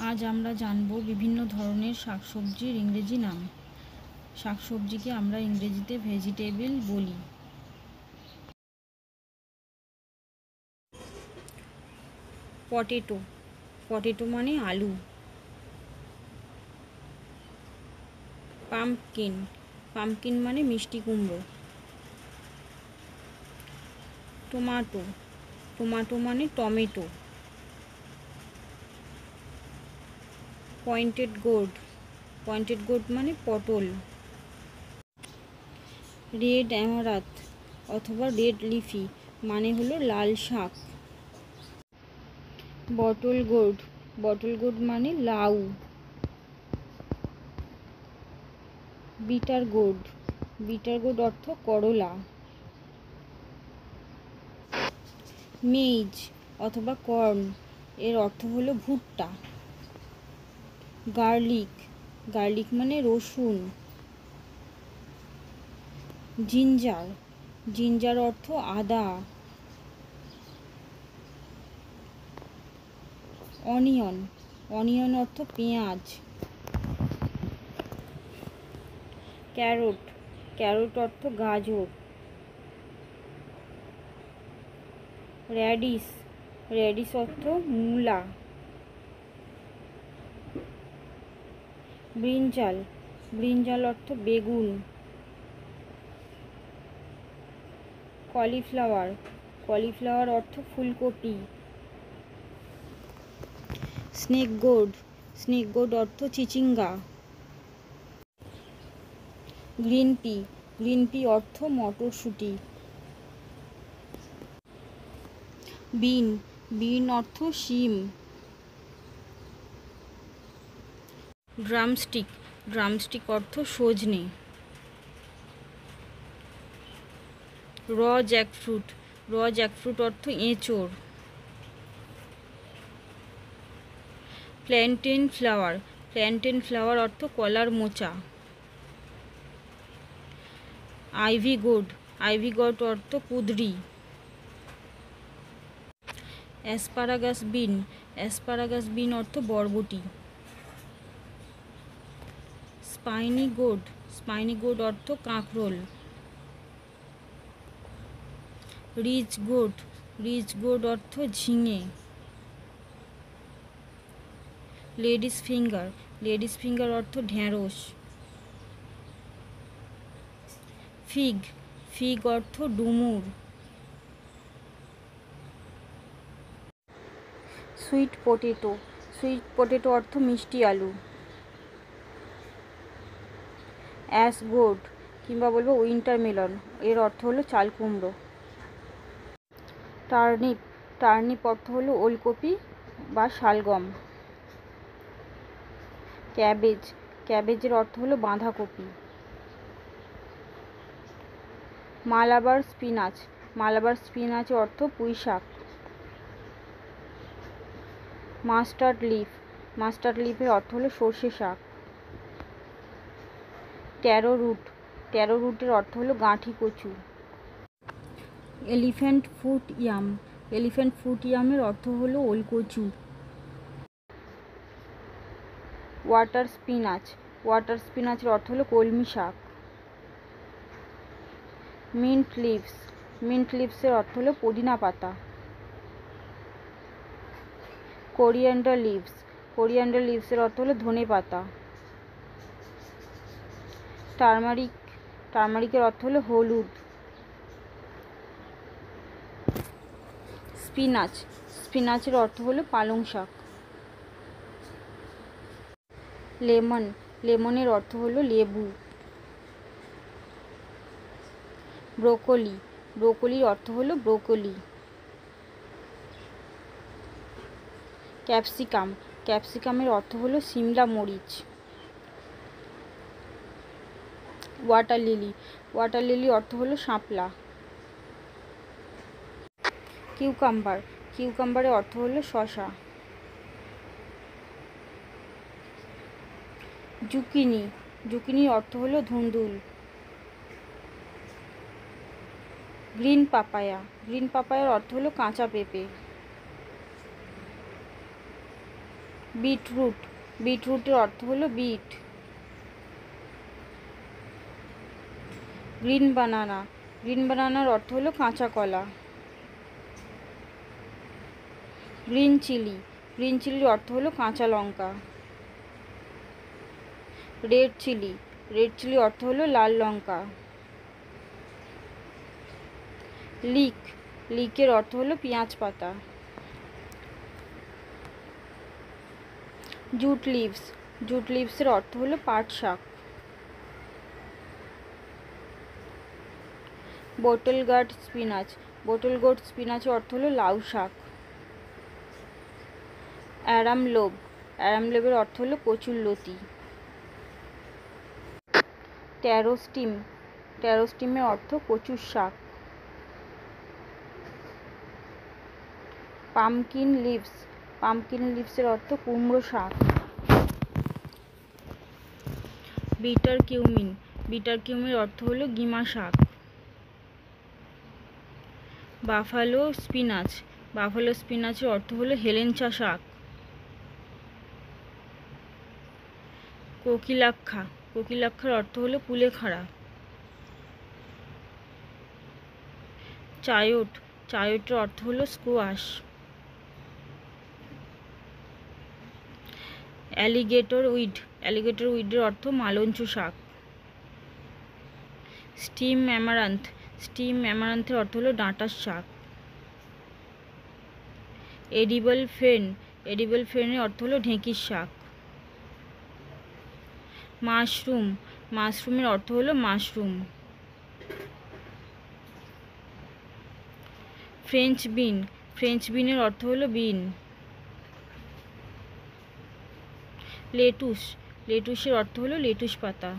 আজ আমরা জানব বিভিন্ন ধরনের শাকসবজির ইংরেজি নাম। শাকসবজিকে আমরা ইংরেজিতে ভেজিটেবল বলি। পটেটো, পটেটো মানে আলু। পাম্পকিন, পাম্পকিন মানে মিষ্টি কুমড়ো। টমেটো, টমেটো মানে tomato. Pointed gourd, pointed gourd মানে পটল। রেড অ্যামারান্থ অথবা রেড লিফি মানে হলো লাল শাক। বটল গোর্ড, বটল গোর্ড মানে লাউ। বিটার গোর্ড, বিটার গোর্ড অর্থ করলা। মেইজ অথবা কর্ন এর অর্থ হলো ভুট্টা। গার্লিক, গার্লিক মানে রসুন। জিঞ্জার, জিঞ্জার অর্থ আদা। অনিয়ন, অনিয়ন অর্থ পেঁয়াজ। ক্যারট, ক্যারট অর্থ গাজর। র্যাডিশ, র্যাডিশ অর্থ মূলা। ব্রিঞ্জাল, ব্রিঞ্জাল অর্থ বেগুন। কলিফ্লাওয়ার, কলিফ্লাওয়ার অর্থ ফুলকপি। স্নেক গোর্ড, স্নেক গোর্ড অর্থ চিচিঙ্গা। গ্রিন পি, গ্রিন পি অর্থ মটরশুঁটি। বিন, বিন অর্থ শিম। ড্রামস্টিক, ড্রামস্টিক অর্থ সজনে। র জ্যাকফ্রুট, র জ্যাকফ্রুট অর্থ এঁচোড়। প্ল্যান্টেন ফ্লাওয়ার, প্ল্যান্টেন ফ্লাওয়ার অর্থ কলার মোচা। আইভি গোর্ড, আইভি গোর্ড অর্থ কুঁদরি। অ্যাসপারাগাস বিন, অ্যাসপারাগাস বিন অর্থ বরবটি। স্পাইনি গোর্ড, স্পাইনি গোর্ড অর্থ কাঁকরোল। রিচ গোর্ড, রিচ গোর্ড অর্থ ঝিঙে। লেডিস ফিঙ্গার, লেডিস ফিঙ্গার অর্থ ঢ্যাঁড়স। ফিগ, ফিগ অর্থ ডুমুর। সুইট পটেটো, সুইট পটেটো অর্থ মিষ্টি আলু। অ্যাশ গোর্ড কিংবা বলবো উইন্টার মেলন এর অর্থ হলো চাল কুমড়ো। টার্নিপ, টার্নিপ অর্থ হলো ওলকপি বা শালগম। ক্যাবেজ, ক্যাবেজের অর্থ হলো বাঁধাকপি। মালাবার স্পিনাচ, মালাবার স্পিনাচের অর্থ পুঁই শাক। মাস্টার্ড লিফ, মাস্টার্ড লিফের অর্থ হলো সর্ষে শাক। ট্যারো রুট, ট্যারো রুটের অর্থ হলো গাঁঠি কচু। Elephant foot yam, elephant foot ইয়ামের অর্থ হলো ওলকচু। ওয়াটার স্পিনাচ, ওয়াটার স্পিনাচের অর্থ হলো কলমি শাক। মিন্ট লিভস, মিন্ট লিভসের অর্থ হলো পুদিনা পাতা। কোরিয়ান্ডার লিভস, কোরিয়ান্ডার লিভসের অর্থ হলো ধনে পাতা। টারমারিক, টারমারিকের অর্থ হলো হলুদ। স্পিনাচ, স্পিনাচের অর্থ হলো পালং শাক। লেমন, লেমনের অর্থ হলো লেবু। ব্রোকলি, ব্রোকলির অর্থ হলো ব্রোকলি। ক্যাপসিকাম, ক্যাপসিকামের অর্থ হলো সিমলা মরিচ। ওয়াটার লিলি, ওয়াটার লিলি অর্থ হলো শাপলা। কিউকাম্বার, কিউকাম্বারের অর্থ হলো শসা। জুকিনি, জুকিনির অর্থ হলো ধুন্দুল। গ্রিন পাপায়া, গ্রিন পাপায়ার অর্থ হলো কাঁচা পেঁপে। বিটরুট, বিটরুটের অর্থ হলো বিট। গ্রিন বানানা, গ্রিন বানানার অর্থ হলো কাঁচা কলা। গ্রিন চিলি, গ্রিন চিলির অর্থ হলো কাঁচা লঙ্কা। রেড চিলি, রেড চিলির অর্থ হলো লাল লঙ্কা। লিক, লিকের অর্থ হলো পেঁয়াজ পাতা। জুট লিভস, জুট লিভসের অর্থ হলো পাট শাক। Bottle gourd spinach, bottle gourd স্পিনাচের অর্থ হলো লাউ শাক। অ্যারাম লোব, অ্যারাম লোবের অর্থ হলো কচুরলতি। ট্যারো স্টিম, ট্যারো স্টিমের অর্থ কচুর শাক। পামকিন লিভস, পামকিন লিভসের অর্থ কুমড়ো শাক। বিটার কিউমিন, বিটার কিউমিনের অর্থ হলো গিমা শাক। বাফালো স্পিনাচ, বাফালো স্পিনাচের অর্থ হলো হেলেঞ্চা শাক। কোকিলাক্ষা, কোকিলাক্ষার অর্থ হলো কুলেখাড়া। চায়োট, চায়োটের অর্থ হলো স্কোয়াশ। অ্যালিগেটর উইড, অ্যালিগেটর উইডের অর্থ মালঞ্চু শাক। স্টিম অ্যামারান্থ, স্টিম অ্যামারান্থের অর্থ হলো ডাঁটার শাক। এডিবল ফের্ন, এডিবল ফের্নের অর্থ হলো ঢেঁকির শাক। মাশরুম, মাশরুমের অর্থ হলো মাশরুম। ফ্রেঞ্চ বিন, ফ্রেঞ্চ বিনের অর্থ হলো বিন। লেটুস, লেটুসের অর্থ হলো লেটুস পাতা।